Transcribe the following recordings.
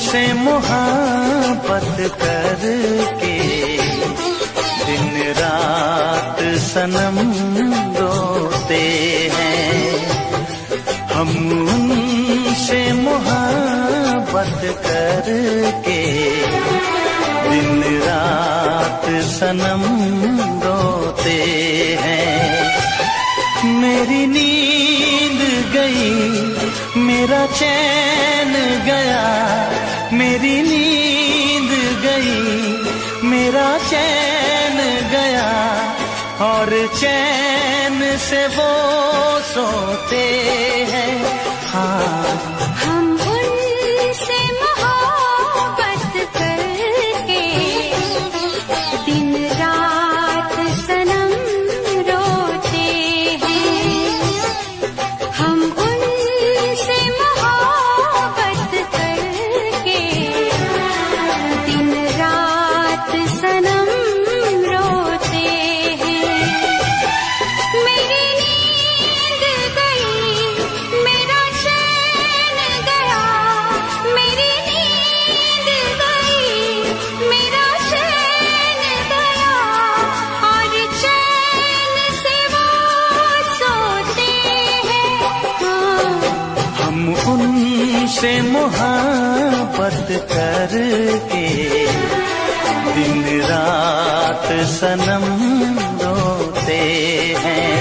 तुमसे मोहब्बत करके दिन रात सनम रोते हैं। हम उनसे मोहब्बत करके दिन रात सनम रोते हैं। मेरी नींद गई, मेरा चैन गया, मेरी नींद गई, मेरा चैन गया, और चैन से वो सोते हैं। हाँ, हम उनसे मोहब्बत करके दिन रात सनम रोते हैं। हम उनसे मोहब्बत करके दिन रात सनम रोते हैं। मेरी नींद गई, मेरा चैन गया, मेरी नींद गई, मेरा चैन गया, और चैन से वो सोते हैं। हाँ, हम उनसे मोहब्बत करके दिन रात सनम रोते हैं।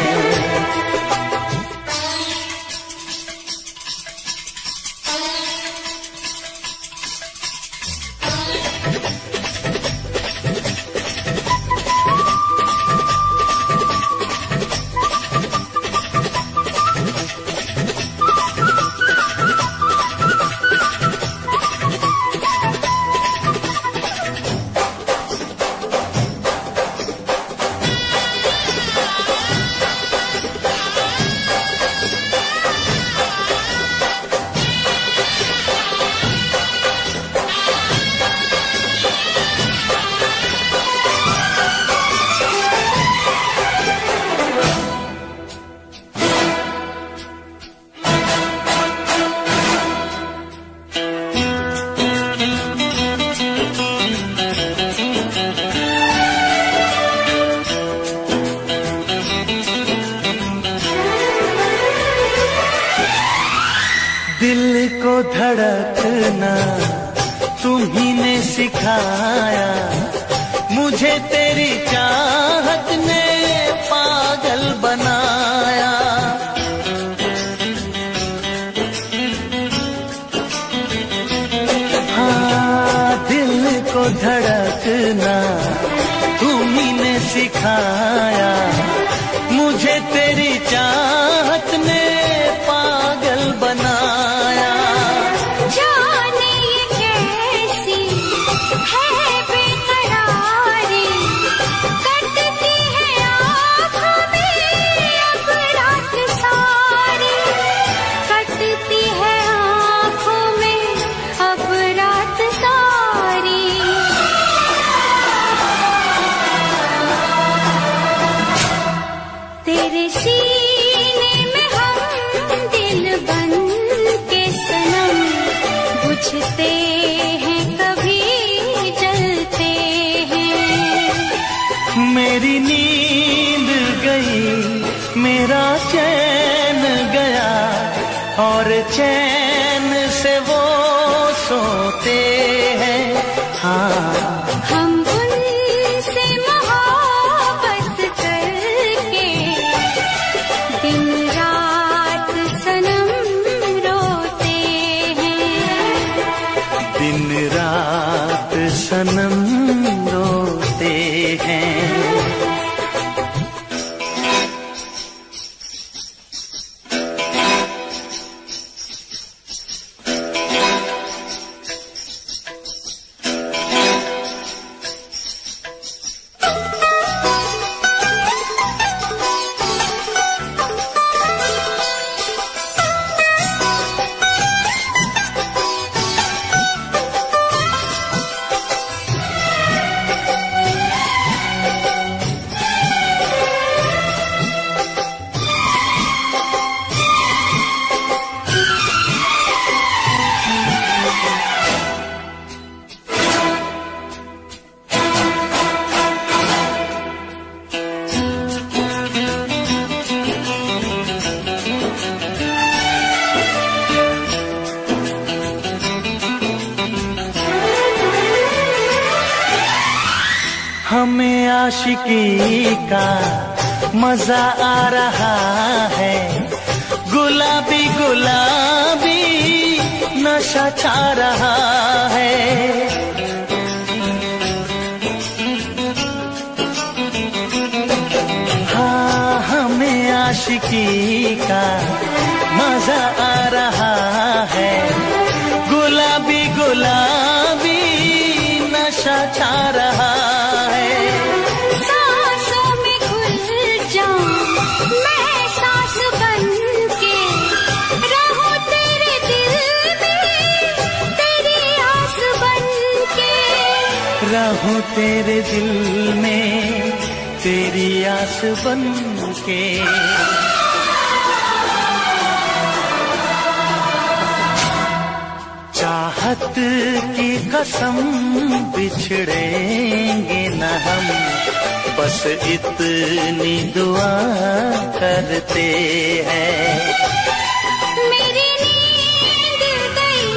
दिल को धड़कना तुम्ही ने सिखाया, मुझे तेरी चाहत ने पागल बनाया। हाँ, दिल को धड़कना तुम्ही ने सिखाया, मुझे तेरी चाहत ने पागल बनाया। जाने ये कैसी है बेकरारी, कटती है आँखों में अब रात सारी, कटती है आँखों में अब रात सारी। तेरे सीने में हम दिल बन के सनम, बुझते हैं कभी जलते हैं। मेरी नींद गई, मेरा चैन गया, और चैन से वो सोते हैं। हाँ, हम उनसे मोहब्बत करके दिन रात सनम रोते हैं। दिन रात सनम रोते हैं। हमें आशिकी का मजा आ रहा है, गुलाबी गुलाबी नशा छा रहा है। हाँ, हमें आशिकी का मजा आ रहा है, गुलाबी गुलाबी नशा छा रहा है। सांसों में घुल जाऊं मैं सांस बन के, रहूं तेरे दिल में तेरी आस बन के, रहूं तेरे दिल में तेरी आस बन के। चाहत की कसम बिछड़ेंगे न हम, बस इतनी दुआ करते हैं। मेरी नींद गई,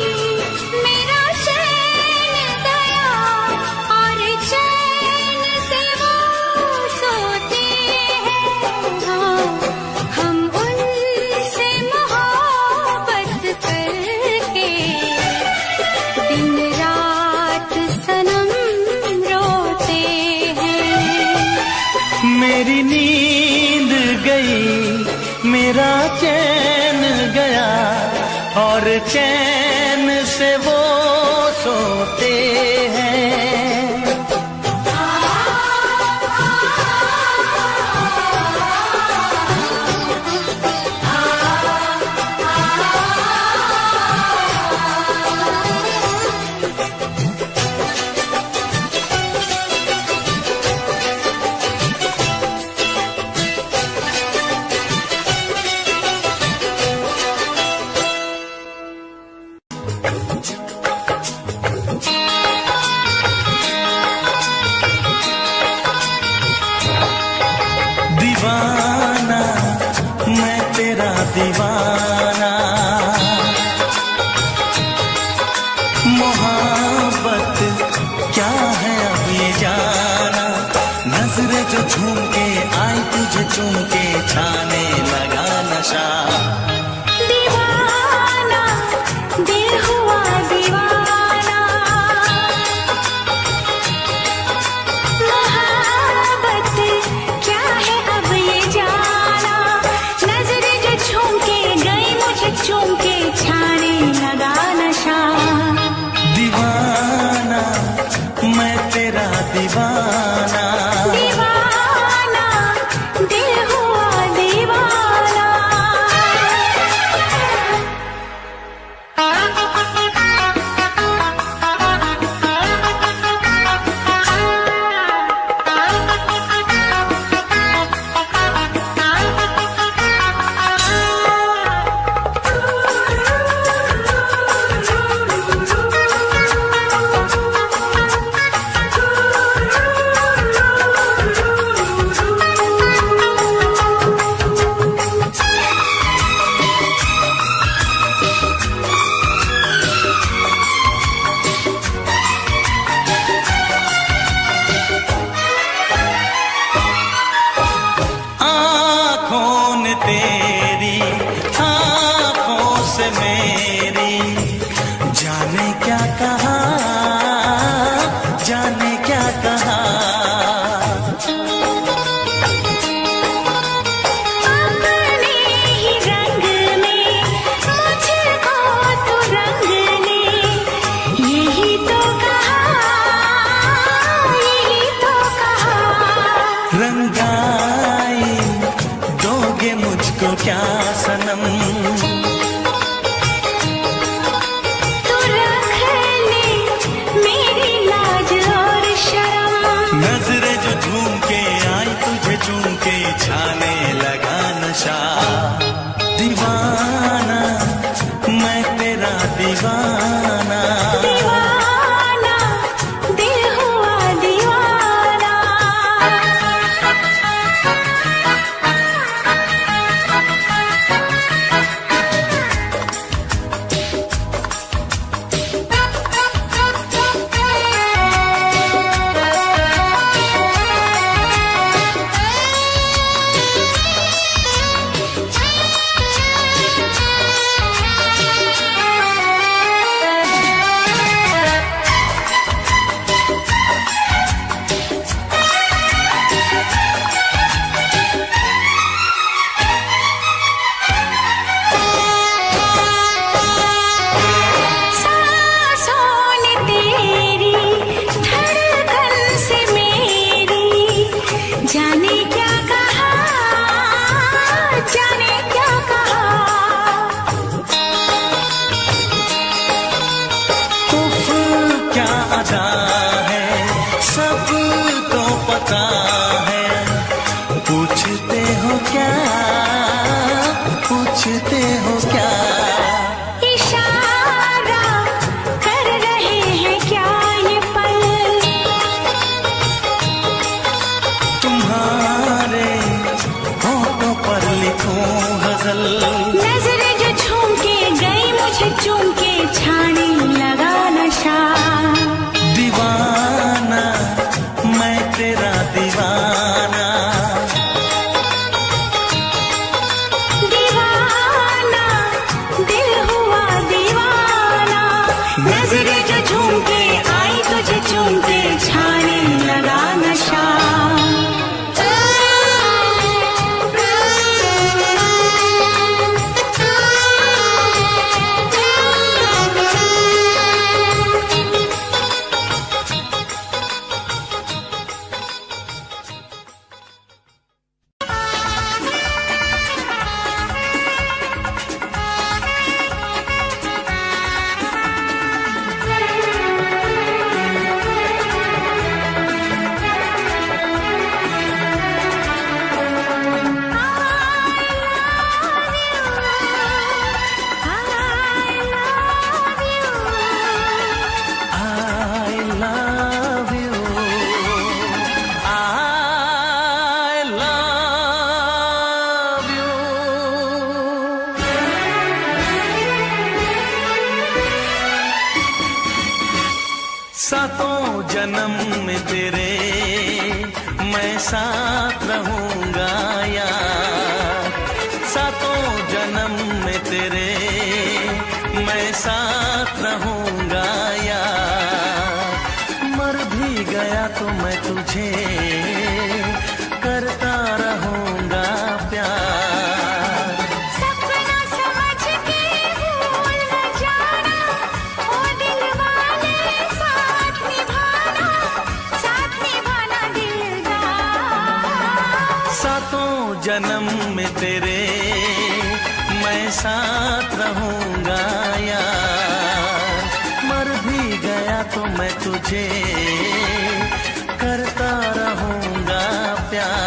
मेरा चैन गया, और चैन से वो सोते हैं। हाँ, हम उनसे मोहब्बत करके दिन रात सनम रोते हैं। मेरी नींद गई, मेरा चैन गया, और चैन से वो सोते हैं। दीवाना मैं तेरा दीवाना, मोहब्बत क्या है अब ये जाना। नजरें जो झूम के आई तुझे चूम के, छाने लगा नशा। दीवाना दिल हुआ दीवाना, मोहब्बत क्या है अब ये जाना। नजरें जो झूम के गई मुझे चूम के, छाने लगा नशा। दीवाना मैं तेरा दीवाना, दीवाना दिल हुआ दीवाना। आँखों ने तेरी आँखों से मेरी जाने क्या कहा, जाने क्या कहा। अपने ही रंग में मुझको तो रंग ने, यही तो कहा, यही तो कहा। रंगाई दोगे मुझको क्या सनम, तू रख ले मेरी लाज और शर्म। नजरें जो झूम के आई तुझे चूम के, छाने लगा नशा। दीवाना मैं तेरा दीवाना, दीवाना दिल हुआ दीवाना। नजरें जो झूम के आई तुझे चूम के छाने लगा नशा। सातों जन्म में तेरे मैं साथ रहूंगा यार, सातों जन्म में तेरे मैं साथ रहूंगा यार। मर भी गया तो मैं तुझे करता रहूंगा प्यार। सपना समझ के भूल न जाना, ओ दिल वाले साथ निभाना दिलदार। सातों जन्म में तेरे मैं साथ रहूंगा यार, मर भी गया तो मैं तुझे करता रहूंगा प्यार।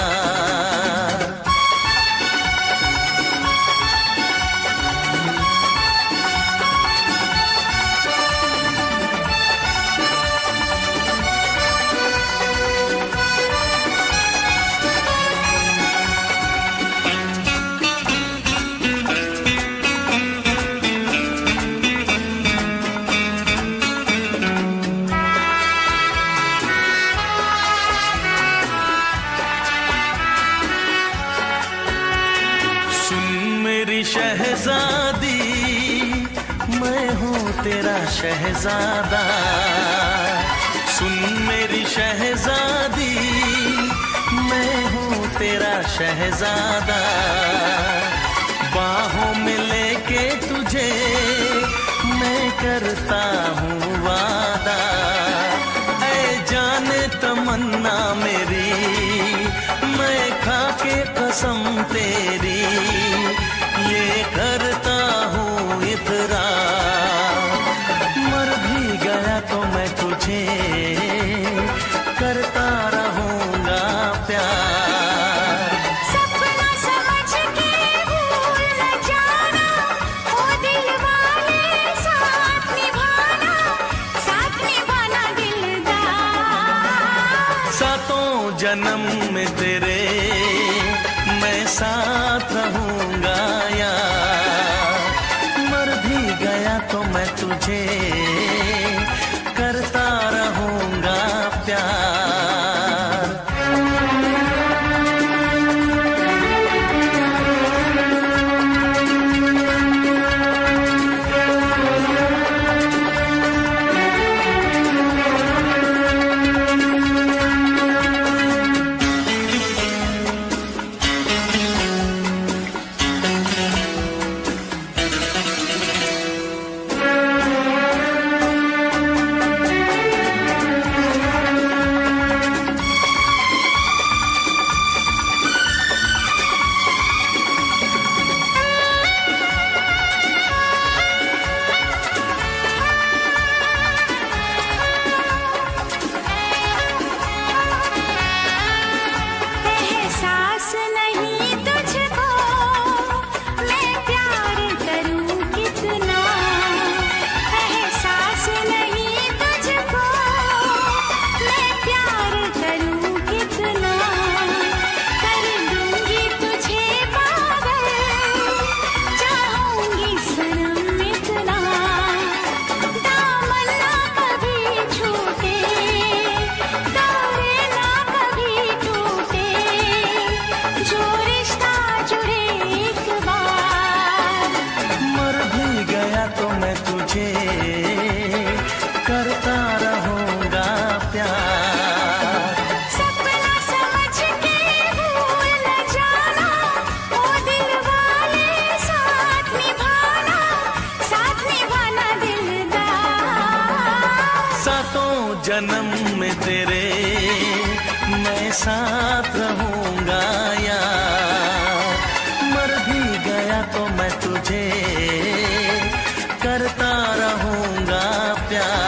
शहजादी मैं हूँ तेरा शहजादा, सुन मेरी शहजादी मैं हूँ तेरा शहजादा। बाहों में लेके तुझे मैं करता हूँ वादा, ऐ जाने तमन्ना मेरी मैं खा के कसम तेरी ये करता हूँ इकरार। मर भी गया तो मैं तुझे करता रहूंगा प्यार। सपना समझ के भूल न जाना, ओ दिल वाले साथ निभाना दिलदार। सातों जन्म में तेरे मैं साथ रहूंगा यार, मर भी गया तो मैं तुझे करता रहूंगा प्यार। जन्म में तेरे मैं साथ रहूंगा यार, मर भी गया तो मैं तुझे करता रहूंगा प्यार।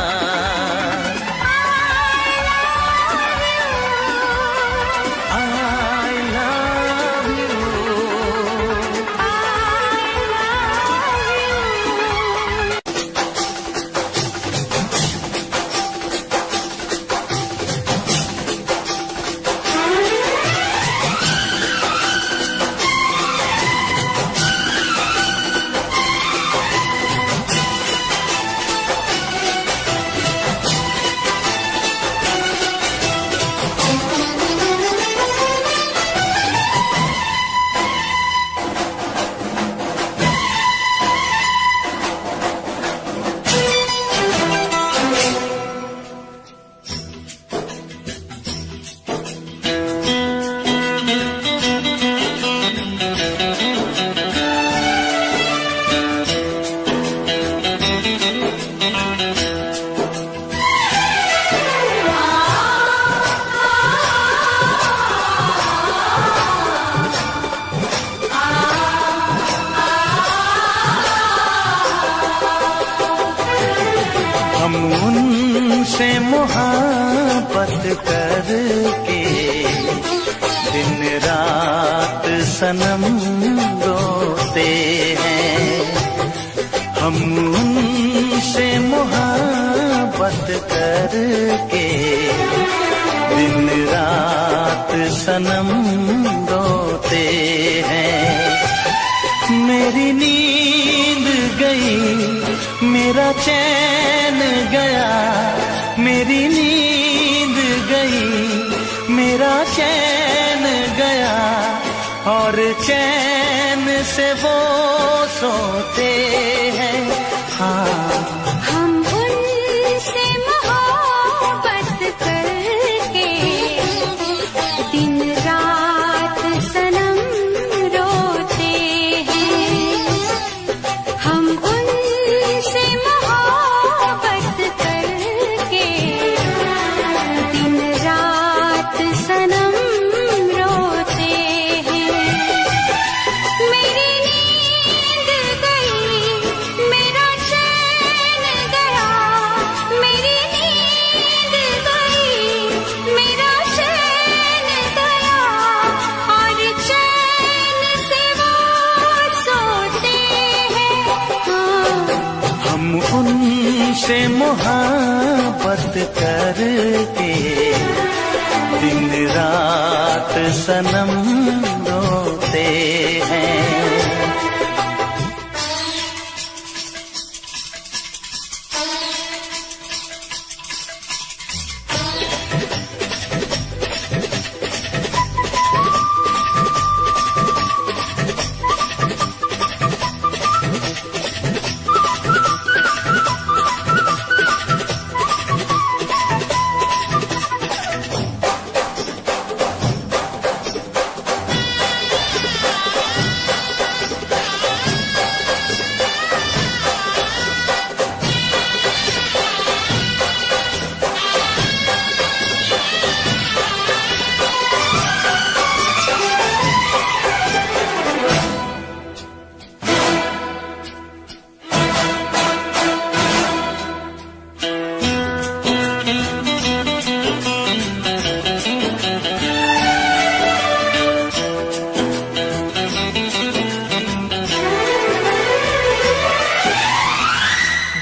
हम उनसे मोहब्बत करके दिन रात सनम रोते हैं। हम उनसे मोहब्बत करके दिन रात सनम रोते हैं। मेरी नींद गई, मेरा चैन गया, मेरी नींद गई, मेरा चैन गया, और चैन से वो सोते हैं। हाँ, हम उनसे मोहब्बत करके दिन रात सनम रोते हैं। हम उनसे मोहब्बत करके दिन रात सनम रोते हैं। मेरी नींद गई, मेरा चैन गया, मेरी नींद गई, मेरा चैन गया, और चैन से वो सोते हैं। हाँ, हम उनसे मोहब्बत करके दिन रात सनम रोते हैं।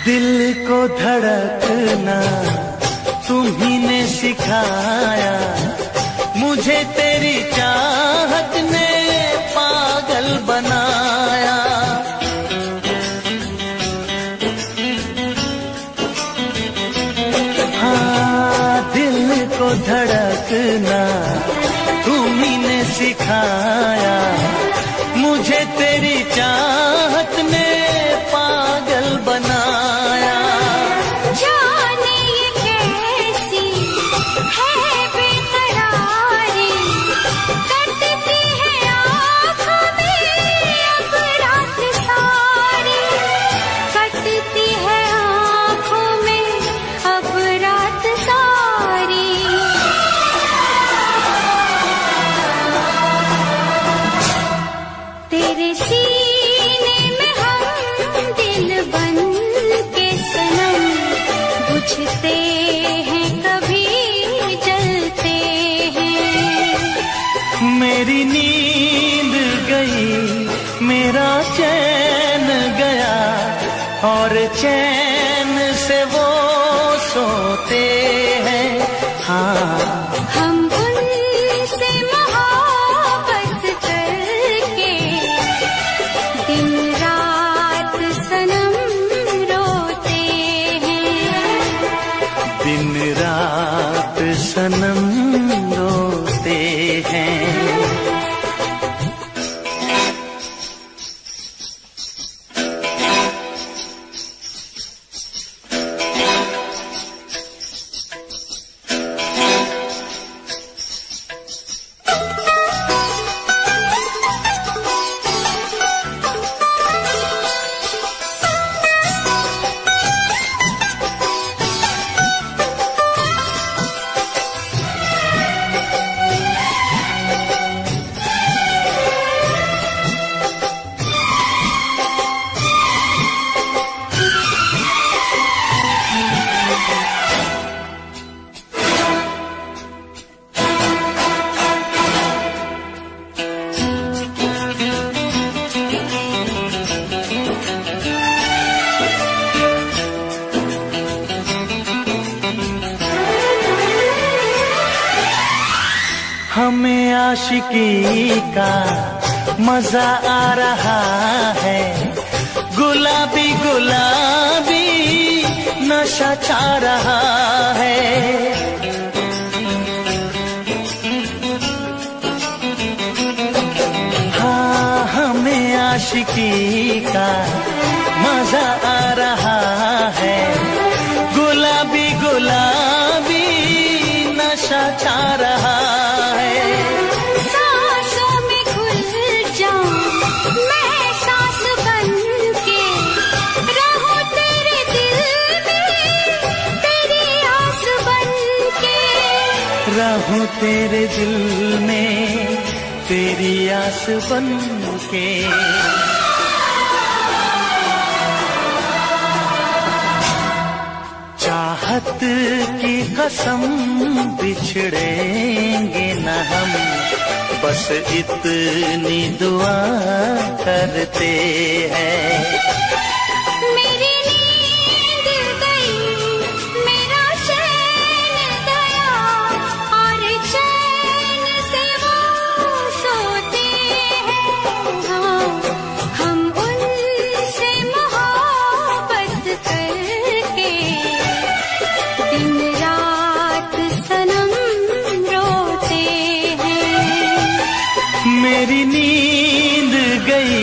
दिल को धड़कना तुम्ही ने सिखाया, मुझे तेरी चाहत ने पागल बनाया। हाँ, दिल को धड़कना तुम्ही ने सिखाया, मुझे तेरी चाहत ने पागल बनाया। जाने ये कैसी है बेकरारी, कटती है आँखों में अब रात सारी, कटती है आँखों में अब रात सारी। मेरी नींद गई, मेरा चैन गया, और चैन से वो सोते हैं। हाँ, हम उनसे मोहब्बत करके दिन रात सनम रोते हैं। दिन रात सनम रोते हैं। हमें आशिकी का मजा आ रहा है, गुलाबी गुलाबी नशा छा रहा है। हाँ, हमें आशिकी का मजा आ रहा है, गुलाबी गुलाबी नशा छा रहा है। सांसों में घुल जाऊं मैं सांस बन के, रहूं तेरे दिल में तेरी आस बन के। रहूं तेरे दिल में तेरी आस बन के। चाहत की कसम बिछड़ेंगे न हम, बस इतनी दुआ करते हैं। मेरी नींद गई, मेरा चैन गया, और चैन से वो सोते हैं। हाँ, हम उनसे मोहब्बत करके दिन रात सनम रोते हैं। मेरी नींद गई,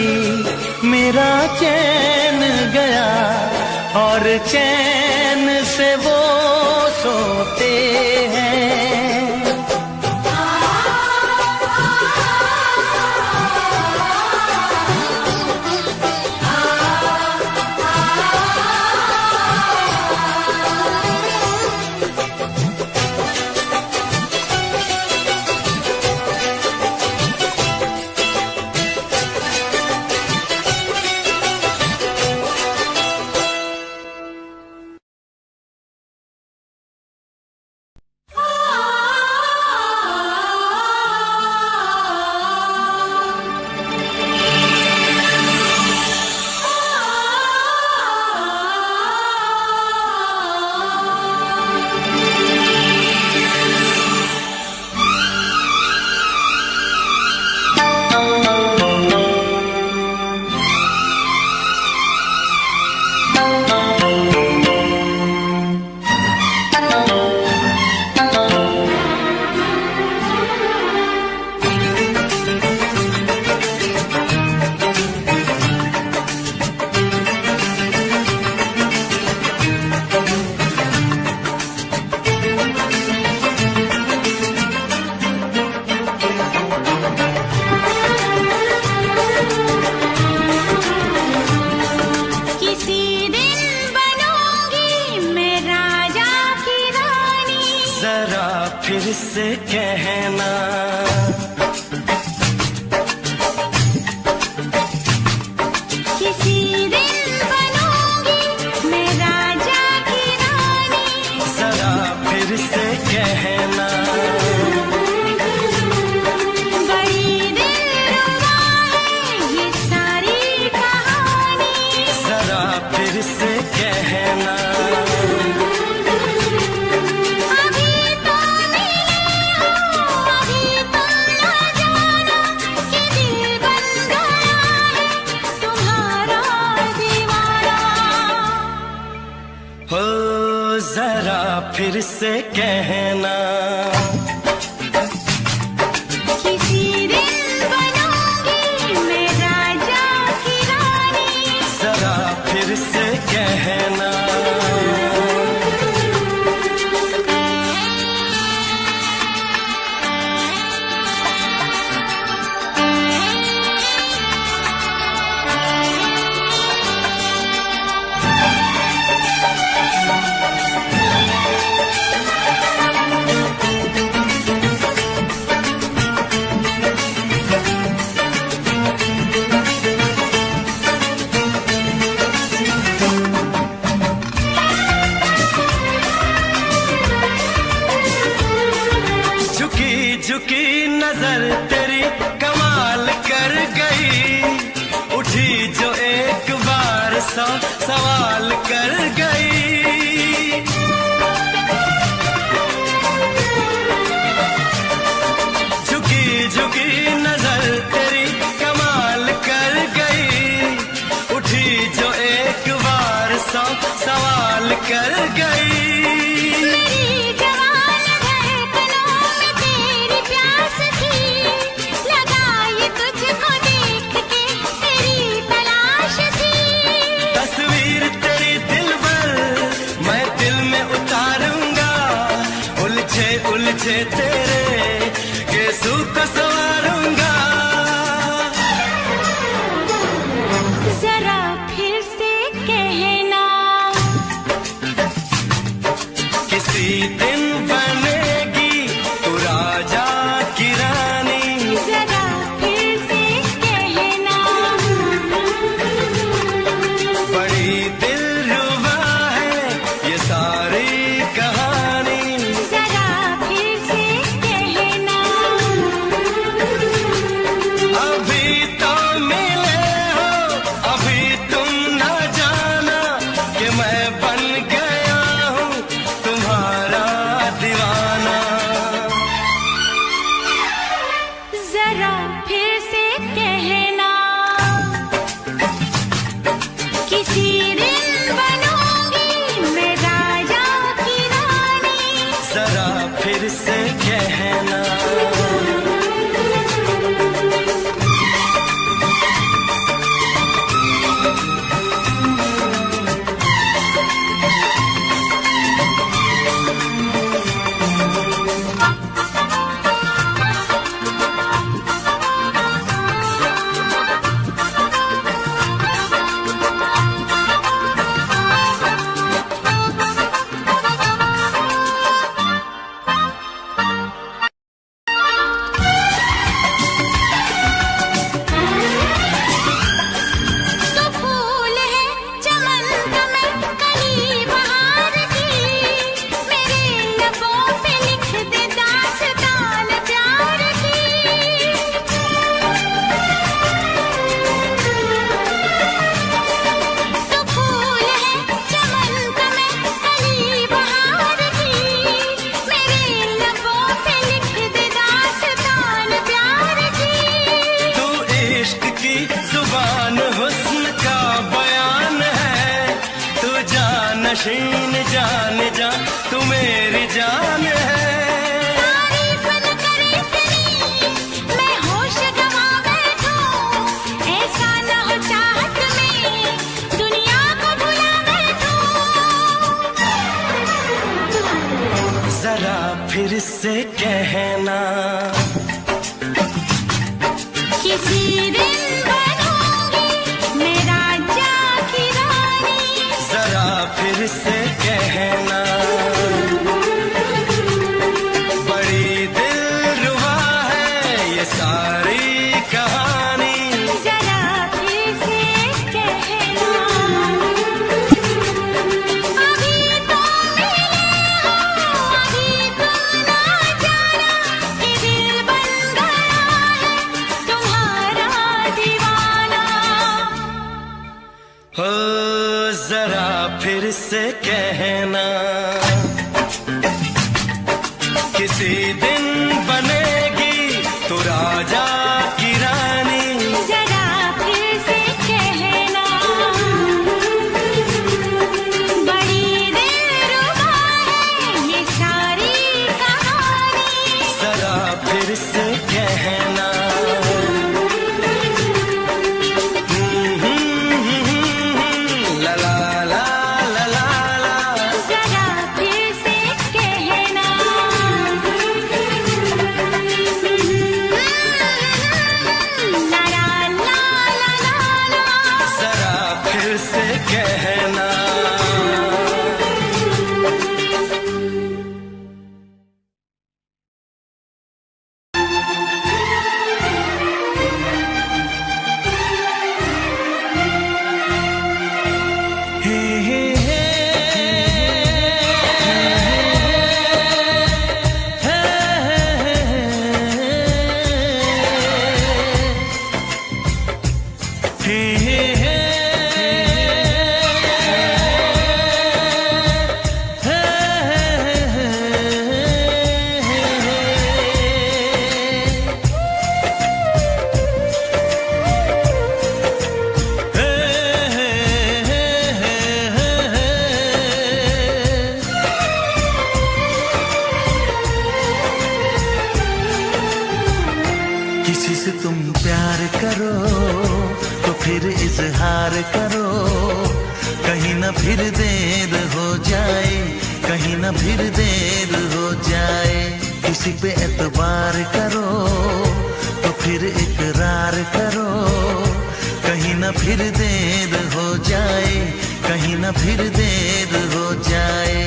मेरा चैन गया, और चैन से वो सोते हैं। फिर से कहना, किसी दिन बनूंगी मैं राजा की रानी। जरा फिर से कहना, बड़ी फिर से कहना। अभी तो मिले हो, अभी तो ना जाना कि दिल बन गया है तुम्हारा दीवाना। हो जरा फिर से कहना। किसी दिन बनूंगी मैं राजा की रानी। जरा फिर से कहना। झुकी नजर तेरी कमाल कर गई, उठी जो एक बार 100 सवाल कर गई। झुकी झुकी नजर तेरी कमाल कर गई, उठी जो एक बार 100 सवाल कर गई। उलझे तेरे केसू को संवारूंगा। जरा फिर से कहना। किसी दिन बनेगी तू राजा की रानी। जरा फिर से कहना। बड़ी दिलरुबा है ये सारी कहानी। अभी तो मिले हो, अभी तुम ना जाना कि मैं बन गया हूँ तुम्हारा दीवाना। जरा फिर से कहना। किसी दिन बनूंगी मैं राजा की रानी। जरा फिर से कहना। नशीन जान जा तू मेरी जान है। तारीफ न करे तेरी मैं होश गवा बैठूं, ऐसा न हो चाहत में दुनिया को भुला बैठूं। जरा फिर से कहना। किसी दिन बनूंगी मैं राजा की रानी। जरा फिर से कहना। बड़ी दिलरुबा है ये सारी कहानी। जरा फिर से कहना। अभी तो मिले हो, अभी तो ना जाना कि दिल बन गया है तुम्हारा से कहना, किसी दिन बनेगी तू राजा की रानी। जरा फिर से कहना, बड़ी दिलरुबा है ये सारी कहानी। जरा फिर से कहना, ला ला ला ला ला ला। जरा फिर से कहना, ला ला ला ला ला। जरा फिर से कहना। हे हे हे किसी से तुम प्यार करो तो फिर इजहार करो, कहीं ना फिर देर हो जाए, कहीं ना फिर देर हो जाए। किसी पे एतबार करो तो फिर इकरार करो, कहीं ना फिर देर हो जाए, कहीं ना फिर देर हो जाए।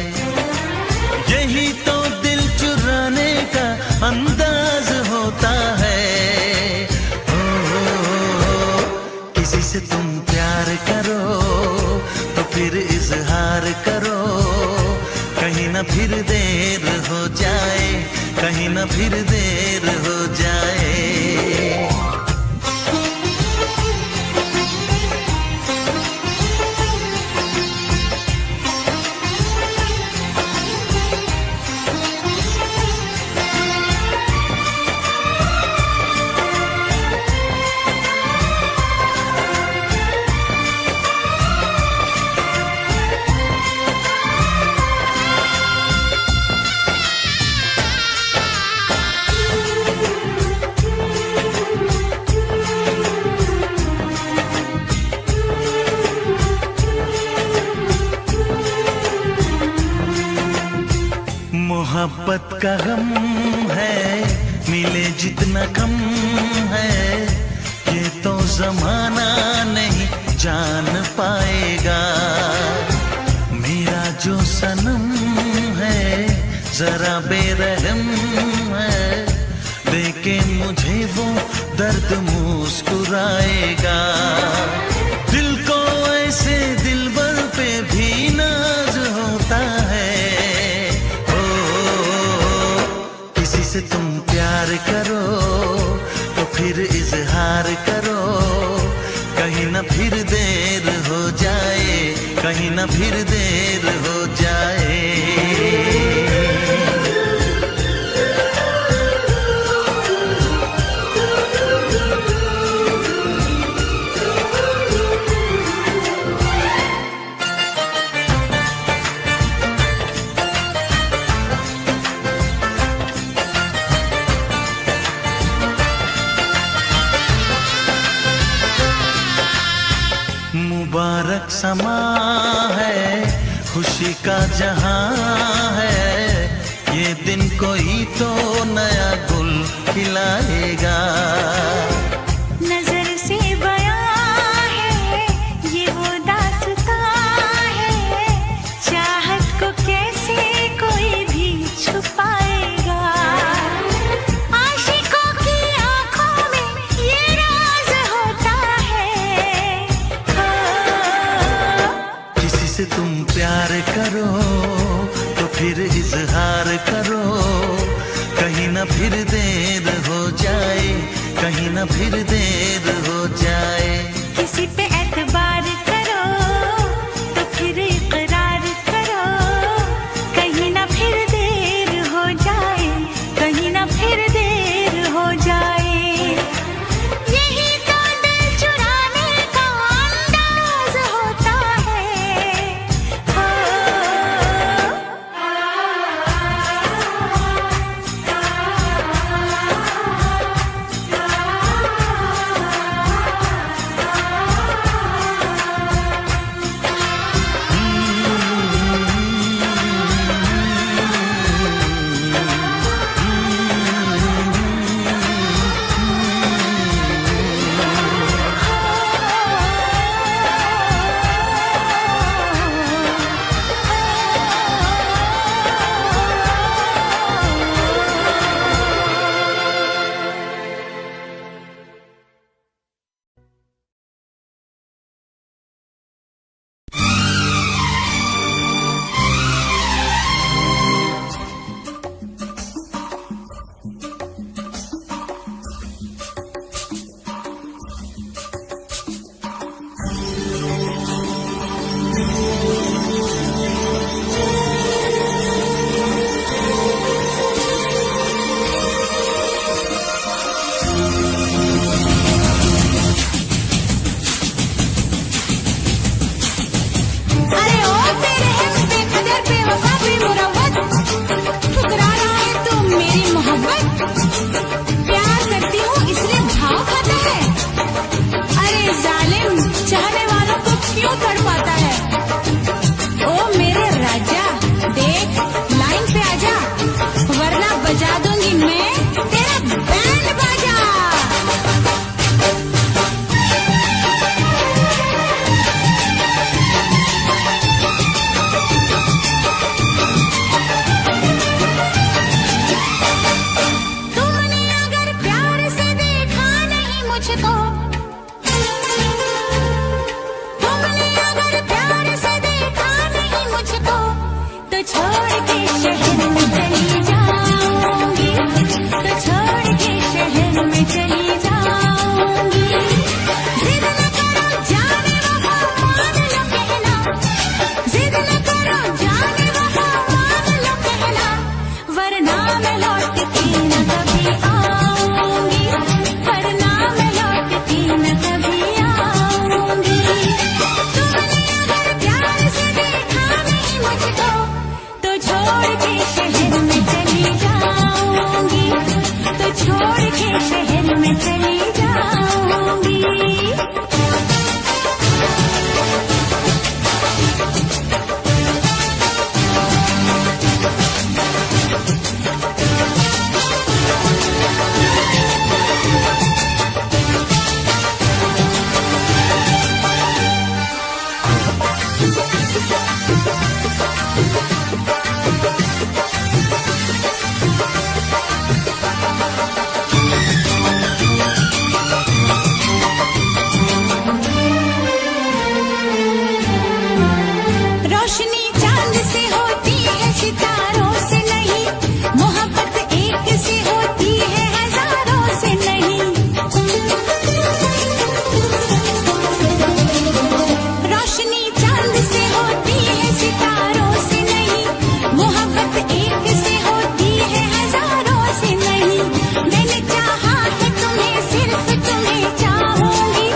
यही तो दिल चुराने का अंदाज होता है। किसी से तुम प्यार करो तो फिर इजहार करो, कहीं ना फिर देर हो जाए, कहीं ना फिर देर हो जाए। मोहब्बत का गम है, मिले जितना कम है, ये तो जमाना नहीं जान पाएगा। मेरा जो सनम है जरा बेरहम है, देखे मुझे वो दर्द मुस्कुराएगा। दिल को ऐसे दिलबर पे भी नाज होता है। से तुम प्यार करो तो फिर इजहार करो, कहीं ना फिर देर हो जाए, कहीं ना फिर देर हो जाए। मुबारक समा है, खुशी का जहां है, ये दिन कोई तो नया गुल खिलाएगा। नजर से बयां है ये वो दास्तां है, चाहत को कैसे कोई भी छुपाएगा। आशिकों की आंखों में ये राज होता है। किसी से तुम प्यार करो तो फिर इजहार करो, कहीं ना फिर देर हो जाए, कहीं ना फिर देर हो जाए। किसी पे एतबार करो तो फिर इकरार मैं लौट के न कभी आऊंगी, वरना मैं लौट के न कभी आऊंगी। तुमने अगर प्यार से देखा नहीं मुझको, तो छोड़ के शहर में चली जाऊंगी, तो छोड़ के शहर में चली जाऊंगी। रोशनी चांद से होती है, सितारों से नहीं, मोहब्बत एक से होती है, हजारों से नहीं। रोशनी चांद से होती है, सितारों से नहीं, मोहब्बत एक से होती है, हजारों से नहीं। मैंने चाहा है तुम्हें, सिर्फ तुम्हें चाहूंगी,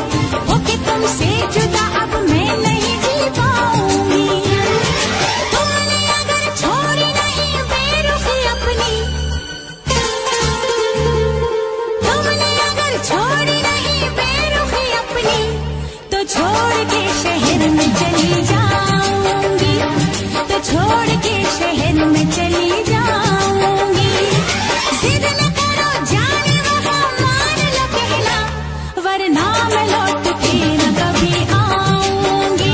होके तुमसे जुदा अब मैं नहीं जी पाऊंगी। तुमने अगर छोड़ी नहीं बेरुखी अपनी, तुमने अगर छोड़ी नहीं बेरुखी अपनी, तो छोड़ के शहर में चली जाऊंगी, तो छोड़ के शहर में चली जाऊंगी। जिद न करो जाने वहाँ मान लो कहना, वरना मैं लौट के न कभी आऊंगी,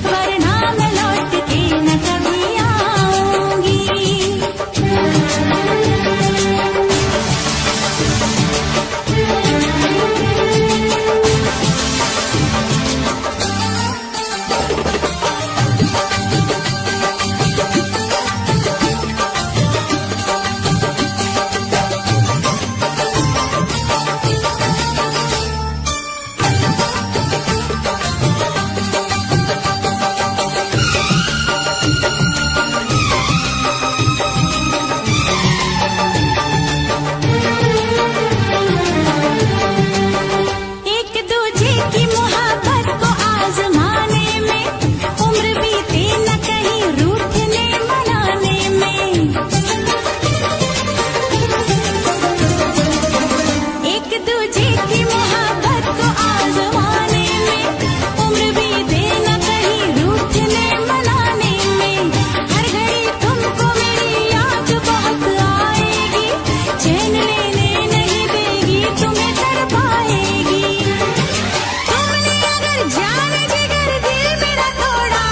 वरना मैं लौट के न कभी आऊंगी। एक दूजे की मोहब्बत को आजमाने में, उम्र बीते न कहीं रूठने मनाने में। एक दूजे की मोहब्बत को आजमाने में, उम्र बीते न कहीं रूठने मनाने में। हर घड़ी तुमको मेरी याद बहुत आएगी, चैन लेने नहीं देगी, तुम्हें तड़पाएगी। तुमने अगर जान जिगर दिल मेरा तोड़ा,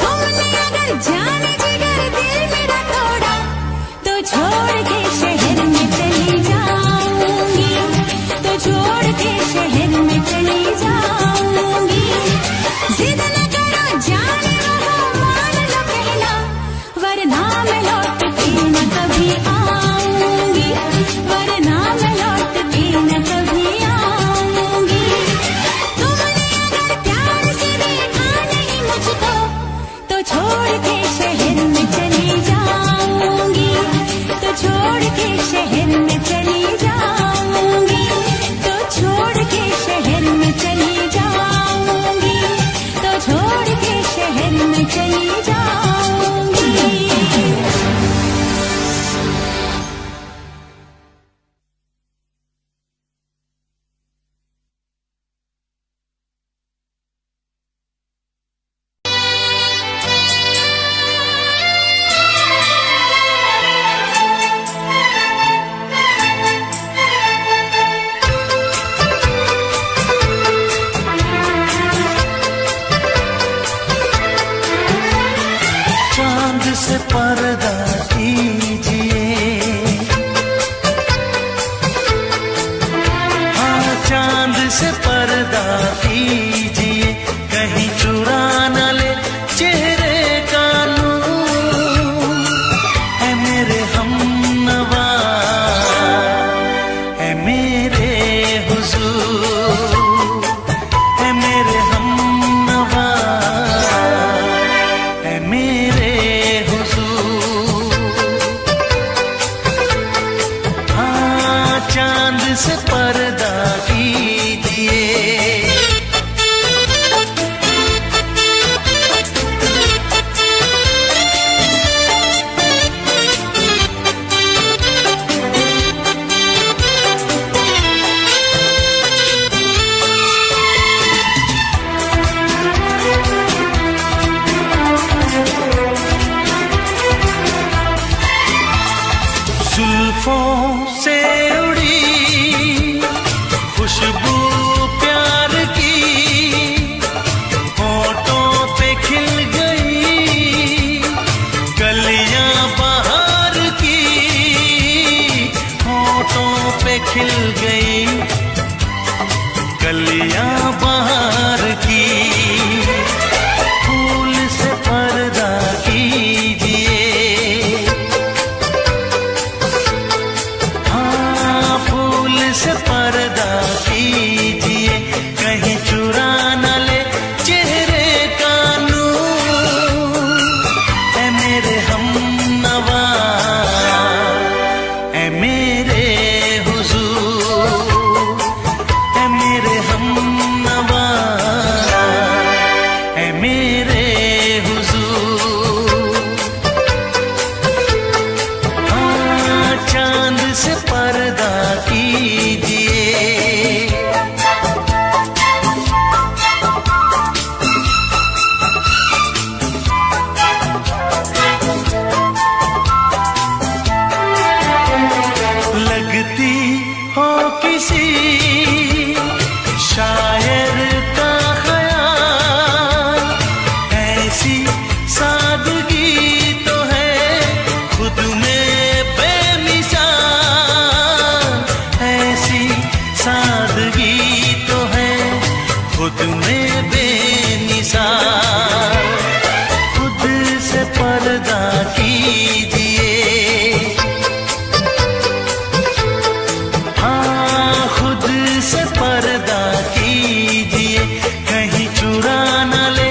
तुमने अगर जान जिगर दिल मेरा तोड़ा, तो छोड़ के शहर में चली जाऊंगी, तो छोड़ के शहर में चली जाऊंगी। जिद न करो जाने वहाँ मान लो कहना, वरना मैं लौट के न कभी आऊंगी, वरना मैं लौट के न कभी आऊंगी। तुमने अगर प्यार से देखा नहीं मुझको, तो छोड़ के शहर में चली जाऊंगी, तो छोड़ के शहर में चली जाऊंगी, तो छोड़ के शहर में चली जाऊंगी, तो छोड़ के शहर में चली जाऊंगी। चांद से पर्दा कीजिए, हाँ चांद से पर्दा कीजिए, कहीं चुरा न ले चेहरे का नूर। है मेरे हमनवा, है मेरे हुजूर, है मेरे हमनवा, है मेरे हुजूर। खुशबू प्यार की होठों पे खिल गई, कलियां बहार की होठों पे खिल गई, कलियां बहार की। फूल से पर्दा कीजिए, हाँ फूल से पर्दा कीजिए, कहीं चुरा न ले चेहरे का नूर। ऐ मेरे हमनवा, ऐ मेरे हुजूर, ऐ मेरे हमनवा, ऐ मेरे हुजूर। हाँ चांद से पर्दा कीजिए, लगती हो किसी शायर का ख्याल, ऐसी सादगी तो है खुद में बेमिसाल, ऐसी सादगी तो है खुद में बेमिसाल। खुद से पर्दा कीजिए, हाँ खुद से पर्दा कीजिए, कहीं चुरा न ले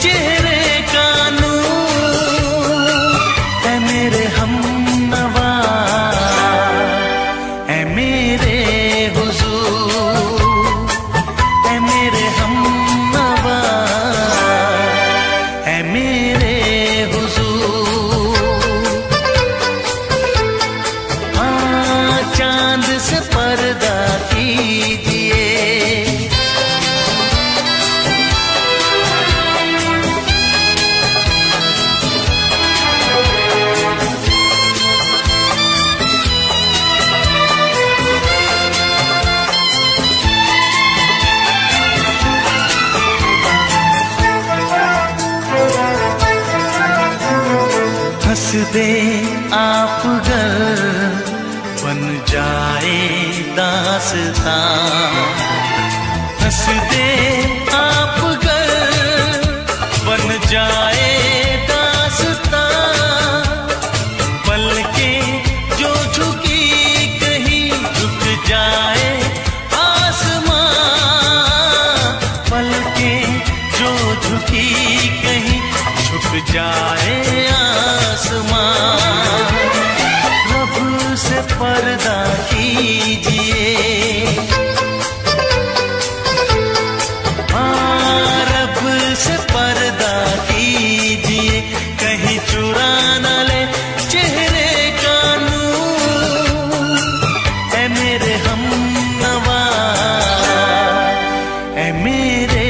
चेहरे का नूर। ऐ मेरे हमनवा, ऐ मेरे हुजूर, ऐ मेरे हमनवा, ऐ मेरे हुजूर। हाँ चांद से पर्दा कीजिए, हंस दे आप गर बन जाए दास्तां, हंस दे आप गर बन जाए दास्तां। पलकें जो झुकी कहीं झुक जाए आसमां, पलकें जो झुकी कहीं झुक जाए आसमां। रब से पर्दा कीजिए, हाँ रब से पर्दा कीजिए, कहीं चुरा न ले चेहरे का नूर। ऐ मेरे हमनवा, ऐ मेरे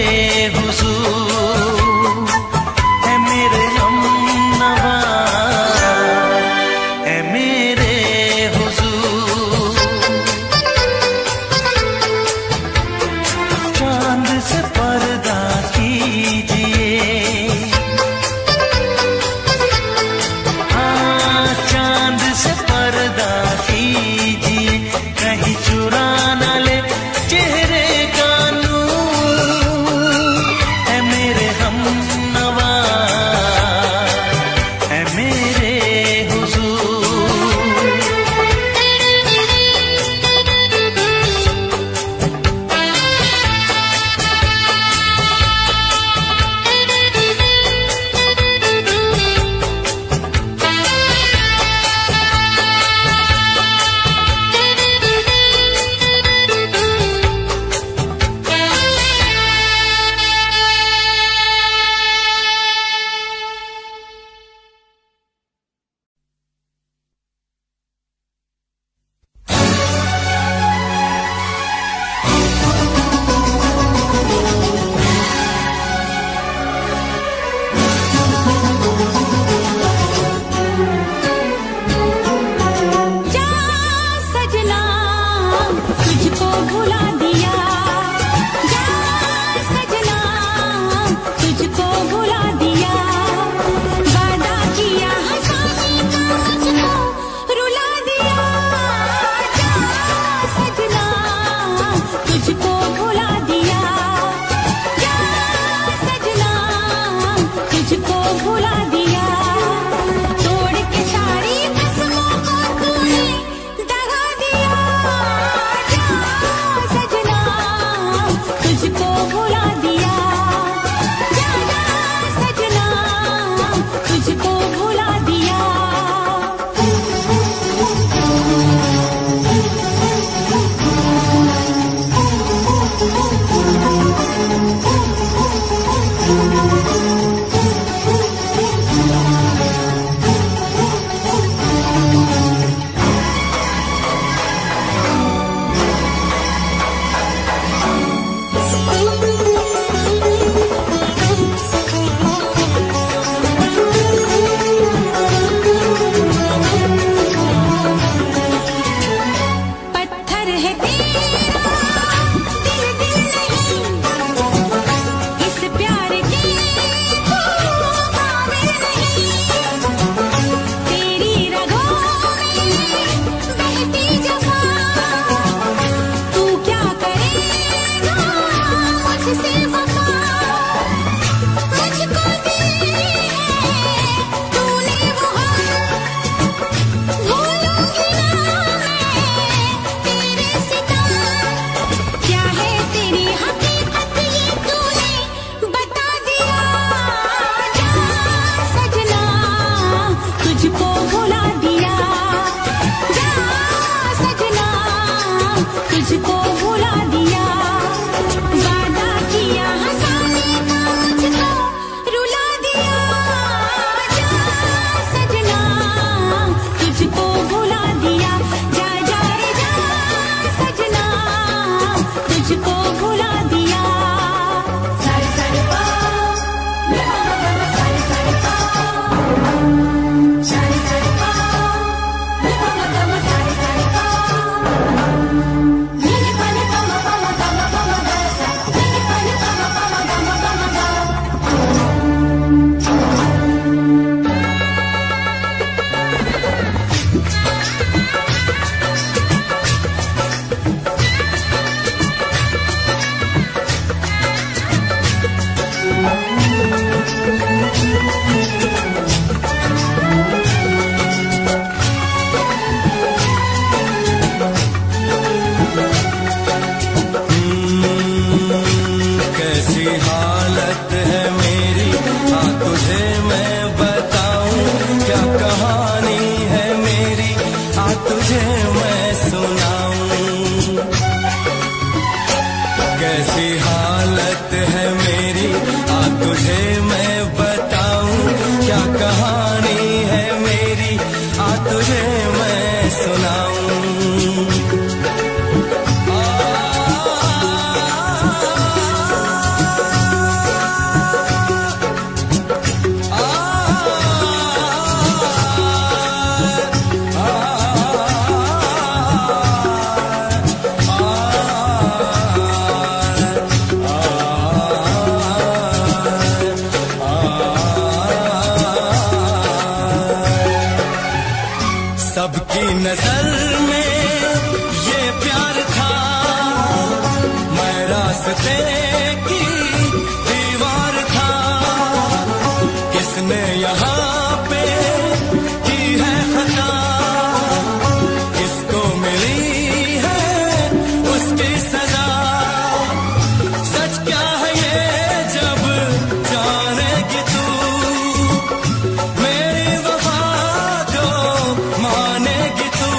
हुजूर, ऐ मेरे हमनवा, ऐ मेरे हुजूर। चांद से पर्दा कीजिए, सबकी नजर में ये प्यार था, मैं रास्ते की दीवार था। किसने यहाँ पे की है खता, किसको मिली है उसकी सजा। सच क्या है ये जब जानेगी तू, मेरी वफा को मानेगी तू।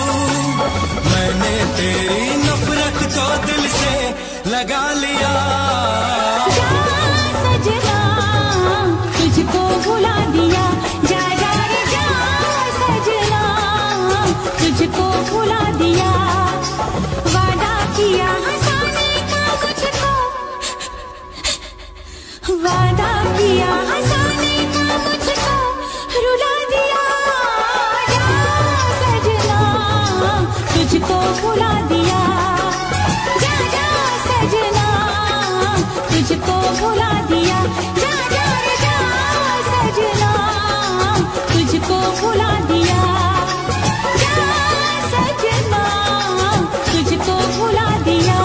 मैंने तेरी नफरत को दिल से लगा लिया। जा सजना तुझको भुला दिया, जा जा रे जा सजना तुझको भुला दिया। वादा किया हंसाने का मुझको, वादा किया हंसाने का मुझको रुला दिया। जा सजना तुझको भुला दिया, जा जा सजना तुझको भुला दिया। जा जा रे जा सजना तुझको भुला दिया, जा सजना तुझको भुला दिया।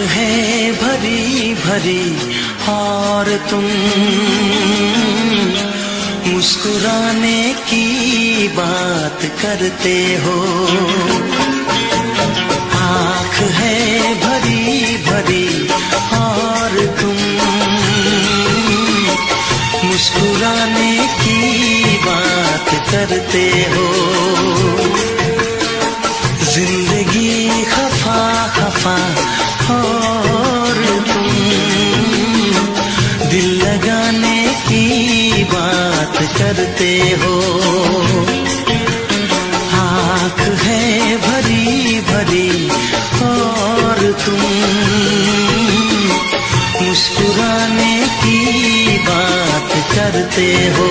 है भरी भरी और तुम मुस्कुराने की बात करते हो। आँख है भरी भरी और तुम मुस्कुराने की बात करते हो। जिंदगी खफा खफा और तुम दिल लगाने की बात करते हो। आँख है भरी भरी और तुम मुस्कुराने की बात करते हो।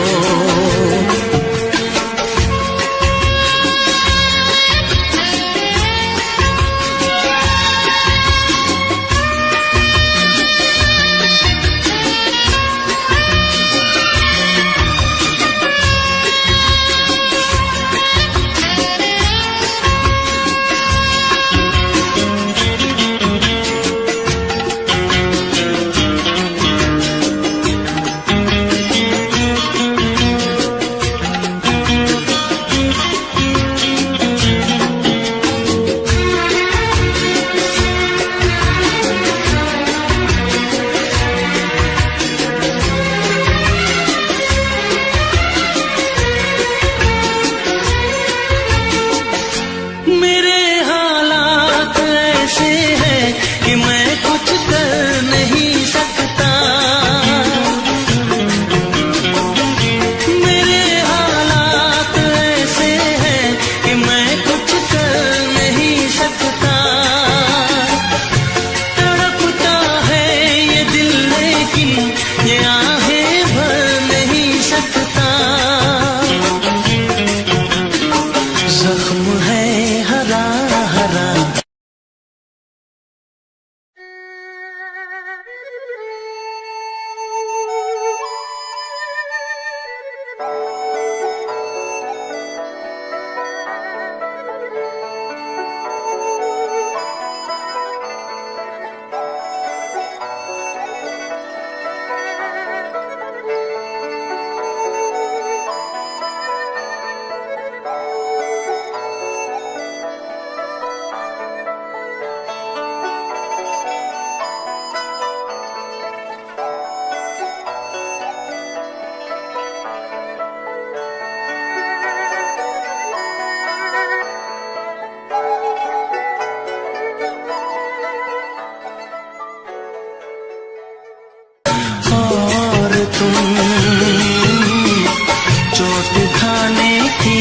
मुस्कुराने की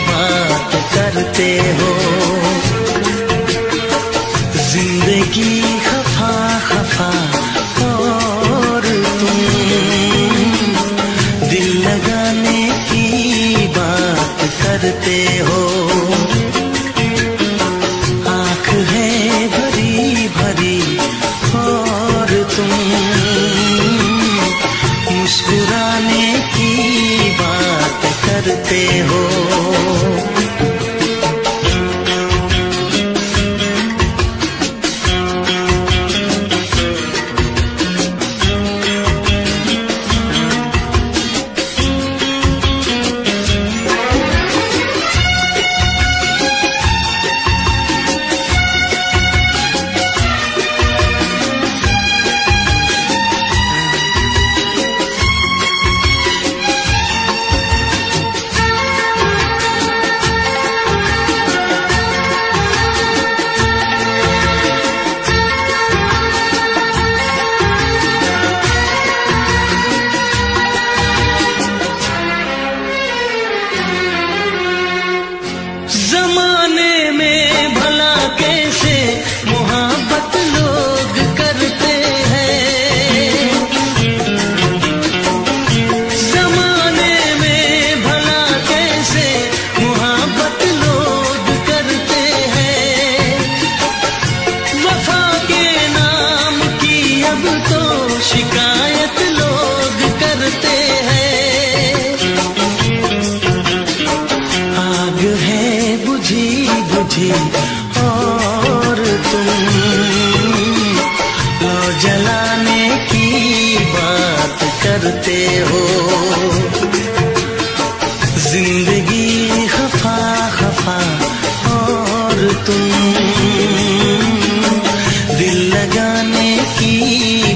बात करते हो। जिंदगी खफा खफा और तुम दिल लगाने की बात करते हो। आँख है भरी भरी और तुम मुस्कुराने की बात करते हो। जमाने में भला कैसे मोहब्बत लोग करते हैं। जमाने में भला कैसे मोहब्बत लोग करते हैं। वफा के नाम की अब तो शिकायत लोग करते हैं। आग है बुझी बुझी और तुम लो जलाने की बात करते हो। जिंदगी खफा खफा और तुम दिल लगाने की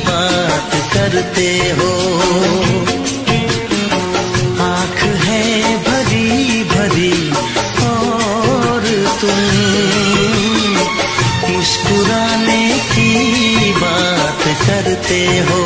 बात करते हो। आँख है भरी भरी और तुम मुस्कुराने की बात करते हो।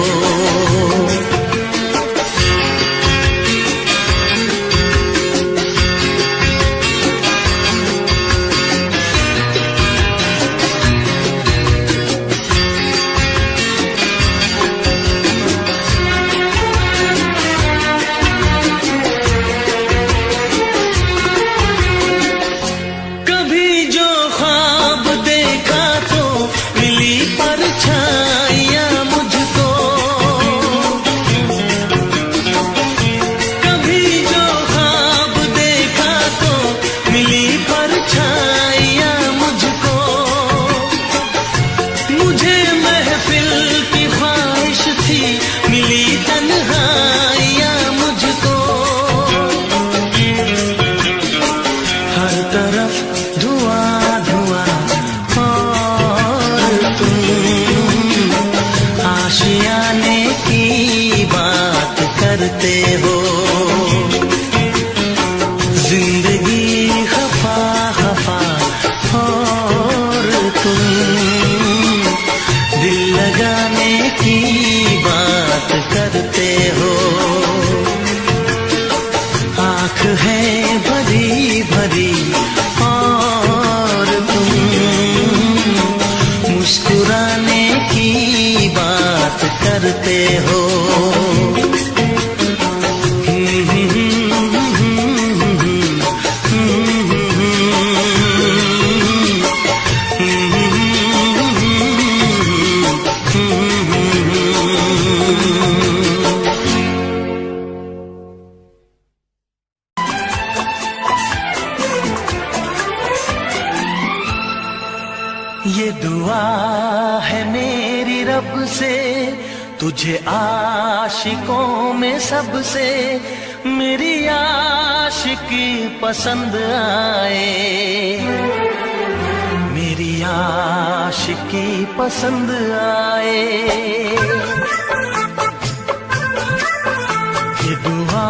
कभी जो ख्वाब देखा तो मिली परछाइयाँ मुझको। कभी जो ख्वाब देखा तो मिली परछाइयाँ मुझको। मुझे महफिल की ख्वाहिश थी मिली तन्हाइयाँ मुझको। हर तरफ धुआं धुआं और तुम आशियाने की बात करते हो। जिंदगी खफा खफा और तुम दिल लगाने की बात करते हो। आँख है भरी भरी और तुम मुस्कुराने की बात करते हो। ये दुआ है मेरी रब से तुझे आशिकों में सबसे मेरी आशिकी पसंद आए। मेरी आशिकी पसंद आए। ये दुआ